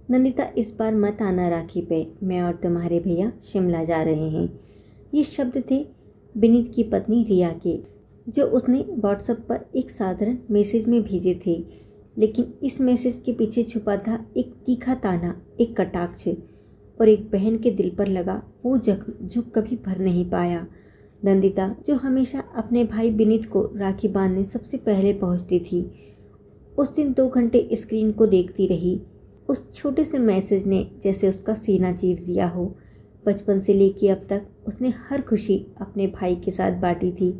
नंदिता इस बार मत आना राखी पे, मैं और तुम्हारे भैया शिमला जा रहे हैं। ये शब्द थे विनीत की पत्नी रिया के, जो उसने व्हाट्सएप पर एक साधारण मैसेज में भेजे थे। लेकिन इस मैसेज के पीछे छुपा था एक तीखा ताना, एक कटाक्ष और एक बहन के दिल पर लगा वो जख्म जो कभी भर नहीं पाया। नंदिता, जो हमेशा अपने भाई विनीत को राखी बांधने सबसे पहले पहुंचती थी, उस दिन 2 घंटे स्क्रीन को देखती रही। उस छोटे से मैसेज ने जैसे उसका सीना चीर दिया हो। बचपन से लेकर अब तक उसने हर खुशी अपने भाई के साथ बांटी थी।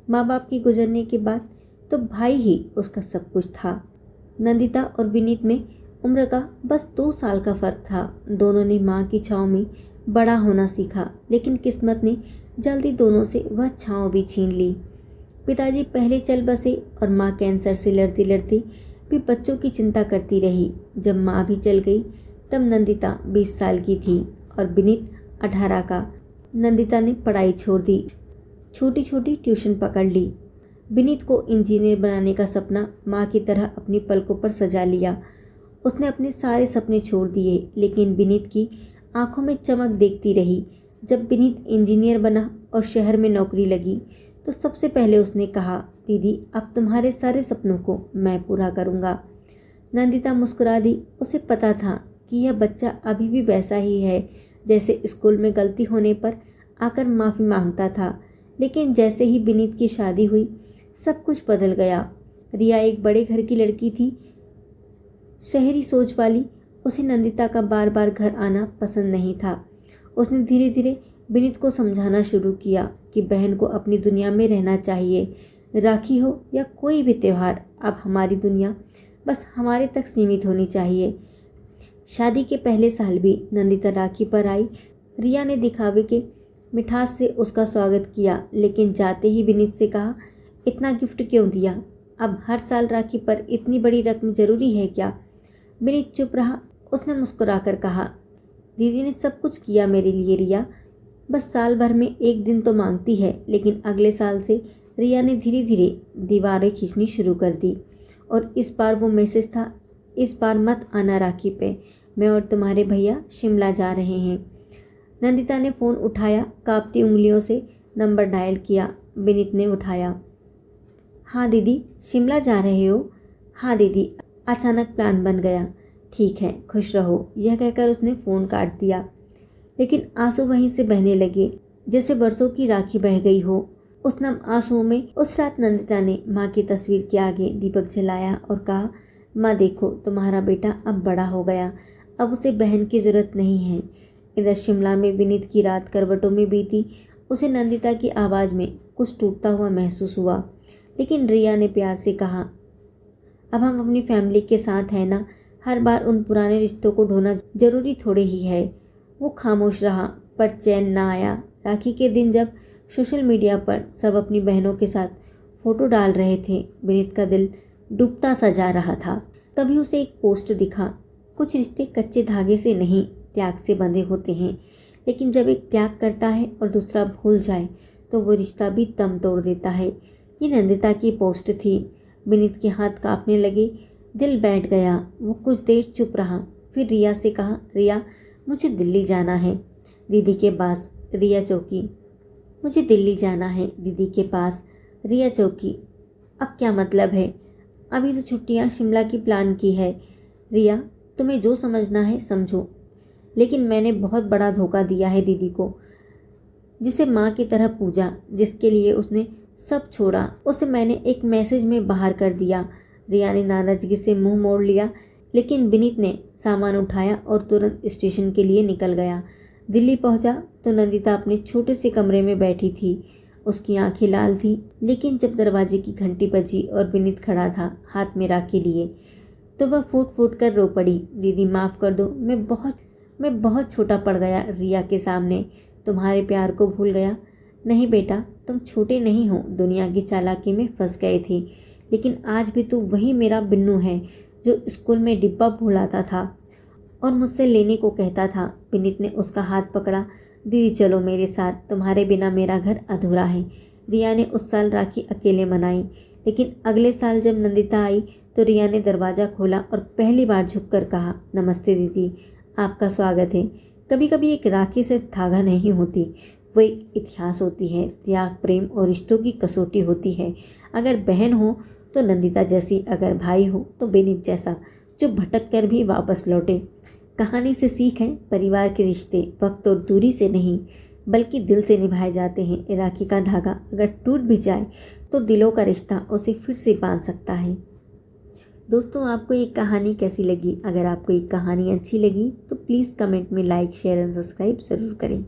माँ बाप के गुजरने के बाद तो भाई ही उसका सब कुछ था। नंदिता और विनीत में उम्र का बस 2 साल का फ़र्क था। दोनों ने माँ की छाँव में बड़ा होना सीखा, लेकिन किस्मत ने जल्दी दोनों से वह छाँव भी छीन ली। पिताजी पहले चल बसे और माँ कैंसर से लड़ती लड़ती भी बच्चों की चिंता करती रही। जब माँ भी चल गई तब नंदिता 20 साल की थी और विनीत 18 का। नंदिता ने पढ़ाई छोड़ दी, छोटी छोटी ट्यूशन पकड़ ली। विनीत को इंजीनियर बनाने का सपना माँ की तरह अपनी पलकों पर सजा लिया। उसने अपने सारे सपने छोड़ दिए, लेकिन विनीत की आंखों में चमक देखती रही। जब विनीत इंजीनियर बना और शहर में नौकरी लगी तो सबसे पहले उसने कहा, दीदी अब तुम्हारे सारे सपनों को मैं पूरा करूँगा। नंदिता मुस्कुरा दी। उसे पता था कि यह बच्चा अभी भी वैसा ही है जैसे स्कूल में गलती होने पर आकर माफ़ी मांगता था। लेकिन जैसे ही विनीत की शादी हुई सब कुछ बदल गया। रिया एक बड़े घर की लड़की थी, शहरी सोच वाली। उसे नंदिता का बार बार घर आना पसंद नहीं था। उसने धीरे धीरे विनीत को समझाना शुरू किया कि बहन को अपनी दुनिया में रहना चाहिए। राखी हो या कोई भी त्यौहार, अब हमारी दुनिया बस हमारे तक सीमित होनी चाहिए। शादी के पहले साल भी नंदिता राखी पर आई। रिया ने दिखावे के मिठास से उसका स्वागत किया, लेकिन जाते ही विनीत से कहा, इतना गिफ्ट क्यों दिया? अब हर साल राखी पर इतनी बड़ी रकम ज़रूरी है क्या? विनीत चुप रहा। उसने मुस्कुराकर कहा, दीदी ने सब कुछ किया मेरे लिए रिया, बस साल भर में एक दिन तो मांगती है। लेकिन अगले साल से रिया ने धीरे धीरे दीवारें खींचनी शुरू कर दी और इस बार वो मैसेज था, इस बार मत आना राखी पे, मैं और तुम्हारे भैया शिमला जा रहे हैं। नंदिता ने फ़ोन उठाया, कांपती उंगलियों से नंबर डायल किया। विनीत ने उठाया। हाँ दीदी, शिमला जा रहे हो? हाँ दीदी, अचानक प्लान बन गया। ठीक है, खुश रहो, यह कहकर उसने फ़ोन काट दिया। लेकिन आंसू वहीं से बहने लगे जैसे बरसों की राखी बह गई हो। उस नम आंसुओं में उस रात नंदिता ने माँ की तस्वीर के आगे दीपक जलाया और कहा, माँ देखो, तुम्हारा बेटा अब बड़ा हो गया, अब उसे बहन की ज़रूरत नहीं है। इधर शिमला में विनीत की रात करवटों में बीती। उसे नंदिता की आवाज़ में कुछ टूटता हुआ महसूस हुआ। लेकिन रिया ने प्यार से कहा, अब हम अपनी फैमिली के साथ हैं ना, हर बार उन पुराने रिश्तों को ढोना ज़रूरी थोड़े ही है। वो खामोश रहा, पर चैन ना आया। राखी के दिन जब सोशल मीडिया पर सब अपनी बहनों के साथ फ़ोटो डाल रहे थे, विनीत का दिल डूबता सा जा रहा था। तभी उसे एक पोस्ट दिखा, कुछ रिश्ते कच्चे धागे से नहीं, त्याग से बंधे होते हैं। लेकिन जब एक त्याग करता है और दूसरा भूल जाए तो वो रिश्ता भी दम तोड़ देता है। ये नंदिता की पोस्ट थी। विनीत के हाथ कांपने लगे, दिल बैठ गया। वो कुछ देर चुप रहा, फिर रिया से कहा, रिया मुझे दिल्ली जाना है दीदी के पास। रिया चौकी। मुझे दिल्ली जाना है दीदी के पास। रिया चौकी। अब क्या मतलब है? अभी तो छुट्टियां शिमला की प्लान की है। रिया, तुम्हें जो समझना है समझो, लेकिन मैंने बहुत बड़ा धोखा दिया है दीदी को, जिसे माँ की तरह पूजा, जिसके लिए उसने सब छोड़ा, उसे मैंने एक मैसेज में बाहर कर दिया। रिया ने नाराज़गी से मुंह मोड़ लिया, लेकिन विनीत ने सामान उठाया और तुरंत स्टेशन के लिए निकल गया। दिल्ली पहुंचा तो नंदिता अपने छोटे से कमरे में बैठी थी। उसकी आंखें लाल थीं, लेकिन जब दरवाजे की घंटी बजी और विनीत खड़ा था हाथ में राखी लिए, तो वह फूट फूट कर रो पड़ी। दीदी माफ़ कर दो, मैं बहुत छोटा पड़ गया रिया के सामने, तुम्हारे प्यार को भूल गया। नहीं बेटा, तुम छोटे नहीं हो, दुनिया की चालाकी में फंस गए थे, लेकिन आज भी तू वही मेरा बिन्नू है जो स्कूल में डिब्बा भुलाता था और मुझसे लेने को कहता था। विनीत ने उसका हाथ पकड़ा। दीदी चलो मेरे साथ, तुम्हारे बिना मेरा घर अधूरा है। रिया ने उस साल राखी अकेले मनाई, लेकिन अगले साल जब नंदिता आई तो रिया ने दरवाज़ा खोला और पहली बार झुककर कहा, नमस्ते दीदी, आपका स्वागत है। कभी कभी एक राखी सिर्फ धागा नहीं होती, वो एक इतिहास होती है, त्याग, प्रेम और रिश्तों की कसौटी होती है। अगर बहन हो तो नंदिता जैसी, अगर भाई हो तो विनीत जैसा, जो भटक कर भी वापस लौटे। कहानी से सीख है, परिवार के रिश्ते वक्त और दूरी से नहीं बल्कि दिल से निभाए जाते हैं। राखी का धागा अगर टूट भी जाए तो दिलों का रिश्ता उसे फिर से बांध सकता है। दोस्तों, आपको ये कहानी कैसी लगी? अगर आपको ये कहानी अच्छी लगी तो प्लीज़ कमेंट में लाइक, शेयर एंड सब्सक्राइब ज़रूर करें।